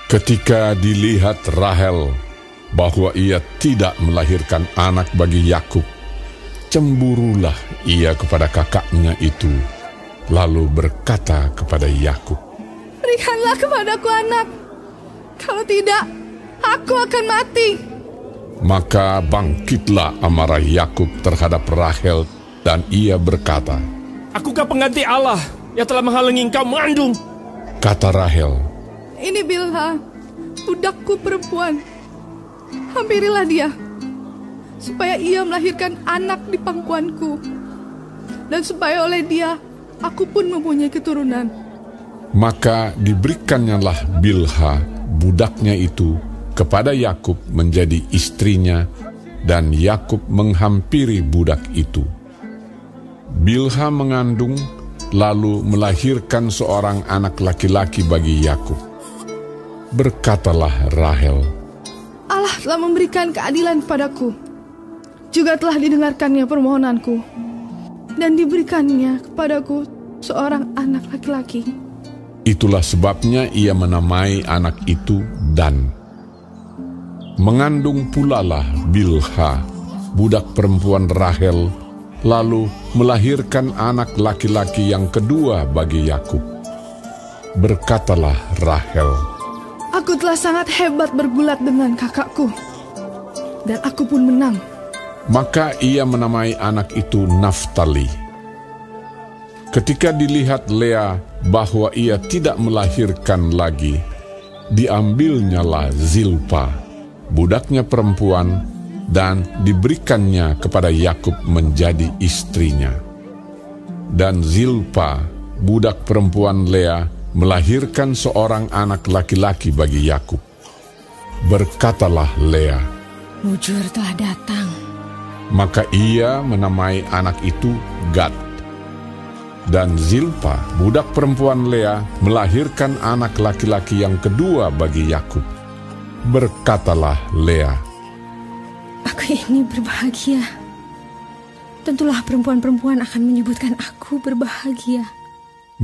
Ketika dilihat Rahel bahwa ia tidak melahirkan anak bagi Yakub, cemburulah ia kepada kakaknya itu, lalu berkata kepada Yakub, "Berikanlah kepadaku anak, kalau tidak, aku akan mati." Maka bangkitlah amarah Yakub terhadap Rahel, dan ia berkata, "Akukah pengganti Allah yang telah menghalangi engkau mengandung?" Kata Rahel, "Ini Bilha, budakku perempuan. Hampirilah dia, supaya ia melahirkan anak di pangkuanku, dan supaya oleh dia aku pun mempunyai keturunan." Maka diberikannya Bilha, budaknya itu, kepada Yakub menjadi istrinya, dan Yakub menghampiri budak itu. Bilha mengandung, lalu melahirkan seorang anak laki-laki bagi Yakub. Berkatalah Rahel, "Allah telah memberikan keadilan padaku, juga telah didengarkannya permohonanku, dan diberikannya kepadaku seorang anak laki-laki." Itulah sebabnya ia menamai anak itu Dan. Mengandung pulalah Bilha, budak perempuan Rahel, lalu melahirkan anak laki-laki yang kedua bagi Yakub. Berkatalah Rahel, "Aku telah sangat hebat bergulat dengan kakakku, dan aku pun menang." Maka ia menamai anak itu Naftali. Ketika dilihat Lea bahwa ia tidak melahirkan lagi, diambilnyalah Zilpa, budaknya perempuan, dan diberikannya kepada Yakub menjadi istrinya. Dan Zilpa, budak perempuan Lea, melahirkan seorang anak laki-laki bagi Yakub. Berkatalah Lea, "Mujur telah datang." Maka ia menamai anak itu Gad. Dan Zilpa, budak perempuan Lea, melahirkan anak laki-laki yang kedua bagi Yakub. Berkatalah Lea, "Aku ini berbahagia. Tentulah perempuan-perempuan akan menyebutkan aku berbahagia."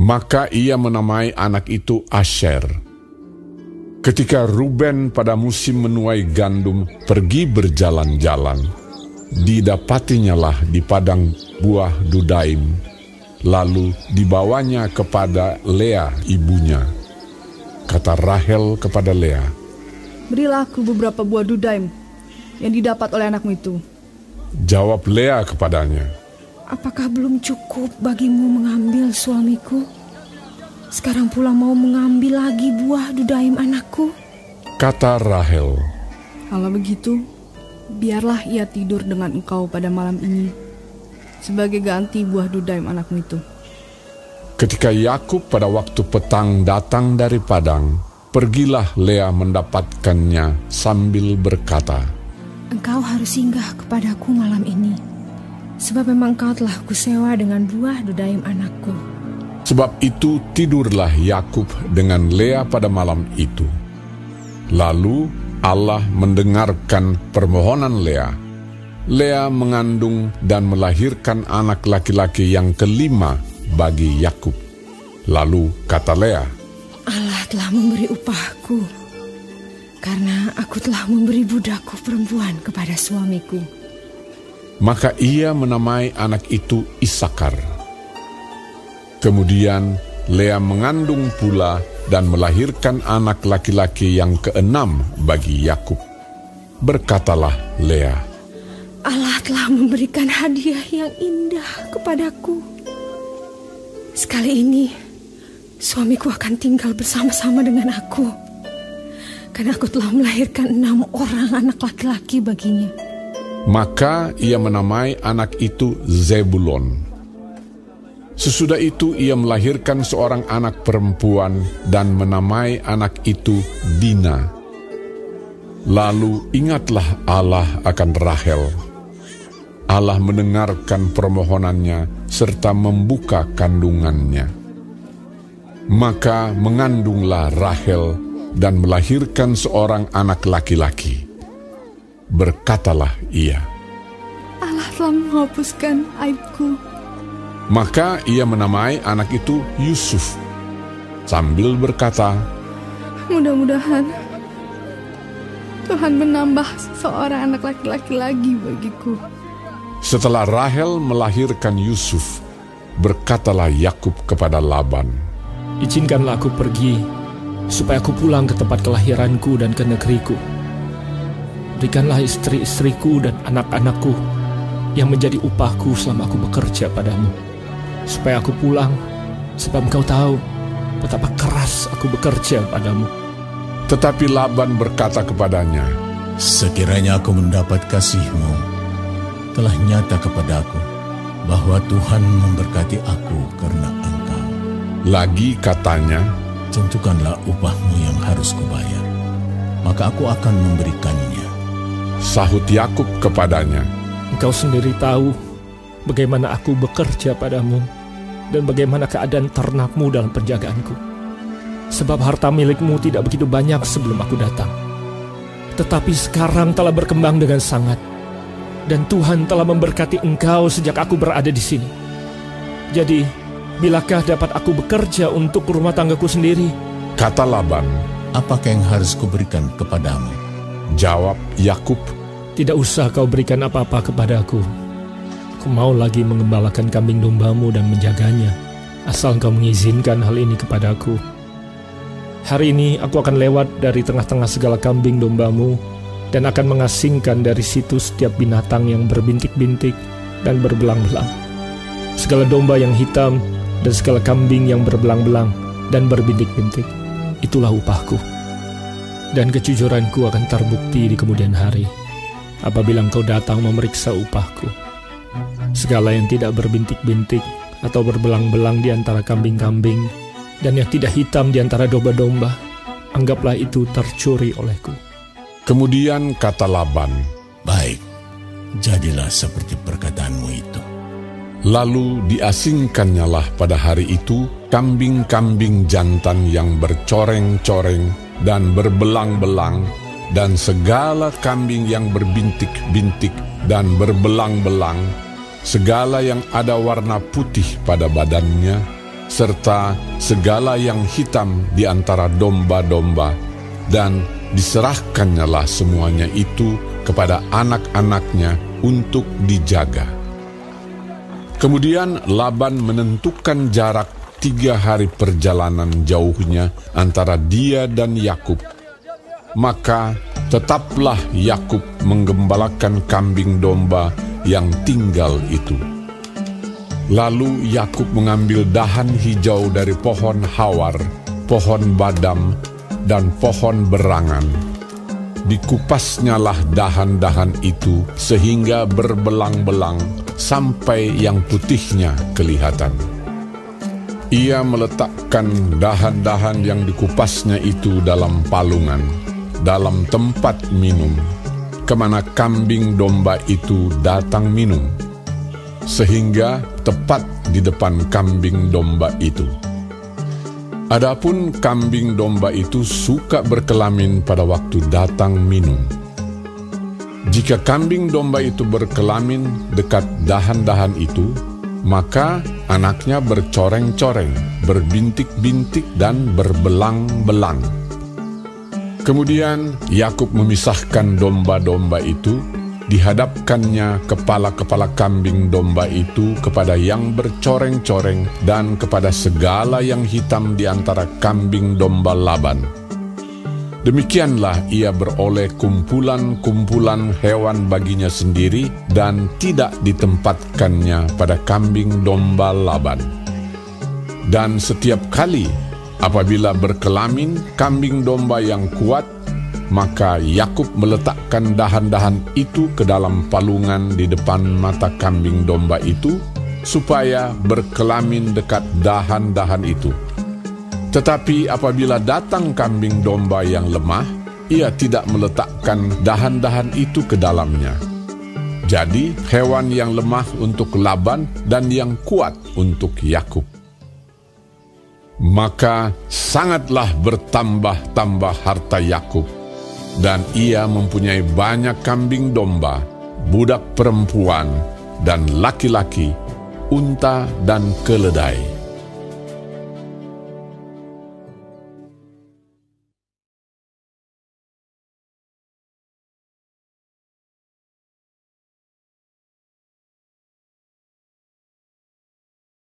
Maka ia menamai anak itu Asher. Ketika Ruben pada musim menuai gandum pergi berjalan-jalan, didapatinyalah di padang buah Dudaim, lalu dibawanya kepada Lea ibunya. Kata Rahel kepada Lea, "Berilah aku beberapa buah dudaim yang didapat oleh anakmu itu." Jawab Lea kepadanya, "Apakah belum cukup bagimu mengambil suamiku? Sekarang pula mau mengambil lagi buah dudaim anakku?" Kata Rahel, "Kalau begitu, biarlah ia tidur dengan engkau pada malam ini, sebagai ganti buah dudaim anakmu itu." Ketika Yakub pada waktu petang datang dari padang, pergilah Lea mendapatkannya sambil berkata, "Engkau harus singgah kepadaku malam ini, sebab memang engkau telah kusewa dengan buah dudaim anakku." Sebab itu tidurlah Yakub dengan Lea pada malam itu. Lalu Allah mendengarkan permohonan Lea. Lea mengandung dan melahirkan anak laki-laki yang kelima bagi Yakub. Lalu kata Lea, "Allah telah memberi upahku, karena aku telah memberi budakku perempuan kepada suamiku." Maka ia menamai anak itu Isakar. Kemudian Lea mengandung pula dan melahirkan anak laki-laki yang keenam bagi Yakub. Berkatalah Lea, "Allah telah memberikan hadiah yang indah kepadaku. Sekali ini, suamiku akan tinggal bersama-sama dengan aku, karena aku telah melahirkan 6 orang anak laki-laki baginya." Maka ia menamai anak itu Zebulon. Sesudah itu ia melahirkan seorang anak perempuan dan menamai anak itu Dina. Lalu ingatlah Allah akan Rahel. Allah mendengarkan permohonannya serta membuka kandungannya. Maka mengandunglah Rahel dan melahirkan seorang anak laki-laki. Berkatalah ia, "Allah telah menghapuskan aibku." Maka ia menamai anak itu Yusuf, sambil berkata, Mudah-mudahan Tuhan menambah seorang anak laki-laki lagi bagiku. Setelah Rahel melahirkan Yusuf, berkatalah Yakub kepada Laban, Izinkanlah aku pergi, supaya aku pulang ke tempat kelahiranku dan ke negeriku. Berikanlah istri-istriku dan anak-anakku yang menjadi upahku selama aku bekerja padamu, supaya aku pulang, sebab engkau tahu betapa keras aku bekerja padamu. Tetapi Laban berkata kepadanya, Sekiranya aku mendapat kasih-Mu, telah nyata kepadaku bahwa Tuhan memberkati aku karena Engkau. Lagi katanya, Tentukanlah upah-Mu yang harus kubayar, maka aku akan memberikannya. sahut Yakub kepadanya, Engkau sendiri tahu bagaimana aku bekerja padamu dan bagaimana keadaan ternakmu dalam penjagaanku. Sebab harta milikmu tidak begitu banyak sebelum aku datang, tetapi sekarang telah berkembang dengan sangat, dan Tuhan telah memberkati engkau sejak aku berada di sini. Jadi, bilakah dapat aku bekerja untuk rumah tanggaku sendiri? Kata Laban. Apakah yang harus kuberikan kepadamu? Jawab Yakub, Tidak usah kau berikan apa-apa kepadaku. Aku mau lagi mengembalakan kambing dombamu dan menjaganya, asal kau mengizinkan hal ini kepadaku. Hari ini aku akan lewat dari tengah-tengah segala kambing dombamu dan akan mengasingkan dari situ setiap binatang yang berbintik-bintik dan berbelang-belang. Segala domba yang hitam dan segala kambing yang berbelang-belang dan berbintik-bintik, itulah upahku. Dan kejujuranku akan terbukti di kemudian hari, apabila engkau datang memeriksa upahku. Segala yang tidak berbintik-bintik atau berbelang-belang di antara kambing-kambing, dan yang tidak hitam di antara domba-domba, anggaplah itu tercuri olehku. Kemudian kata Laban, Baik, jadilah seperti perkataanmu itu. lalu diasingkannyalah pada hari itu kambing-kambing jantan yang bercoreng-coreng dan berbelang-belang, dan segala kambing yang berbintik-bintik dan berbelang-belang, segala yang ada warna putih pada badannya, serta segala yang hitam di antara domba-domba, dan diserahkannyalah semuanya itu kepada anak-anaknya untuk dijaga. Kemudian Laban menentukan jarak 3 hari perjalanan jauhnya antara dia dan Yakub. Maka tetaplah Yakub menggembalakan kambing domba yang tinggal itu. Lalu Yakub mengambil dahan hijau dari pohon hawar, pohon badam, dan pohon berangan. Dikupasnyalah dahan-dahan itu sehingga berbelang-belang sampai yang putihnya kelihatan. Ia meletakkan dahan-dahan yang dikupasnya itu dalam palungan, dalam tempat minum, kemana kambing domba itu datang minum, sehingga tepat di depan kambing domba itu. Adapun kambing domba itu suka berkelamin pada waktu datang minum. Jika kambing domba itu berkelamin dekat dahan-dahan itu, maka anaknya bercoreng-coreng, berbintik-bintik, dan berbelang-belang. Kemudian Yakub memisahkan domba-domba itu, dihadapkannya kepala-kepala kambing domba itu kepada yang bercoreng-coreng dan kepada segala yang hitam di antara kambing domba Laban. Demikianlah ia beroleh kumpulan-kumpulan hewan baginya sendiri dan tidak ditempatkannya pada kambing domba Laban. Dan setiap kali apabila berkelamin kambing domba yang kuat, maka Yakub meletakkan dahan-dahan itu ke dalam palungan di depan mata kambing domba itu, supaya berkelamin dekat dahan-dahan itu. Tetapi apabila datang kambing domba yang lemah, ia tidak meletakkan dahan-dahan itu ke dalamnya. Jadi hewan yang lemah untuk Laban dan yang kuat untuk Yakub. Maka sangatlah bertambah-tambah harta Yakub, dan ia mempunyai banyak kambing domba, budak perempuan, dan laki-laki, unta dan keledai.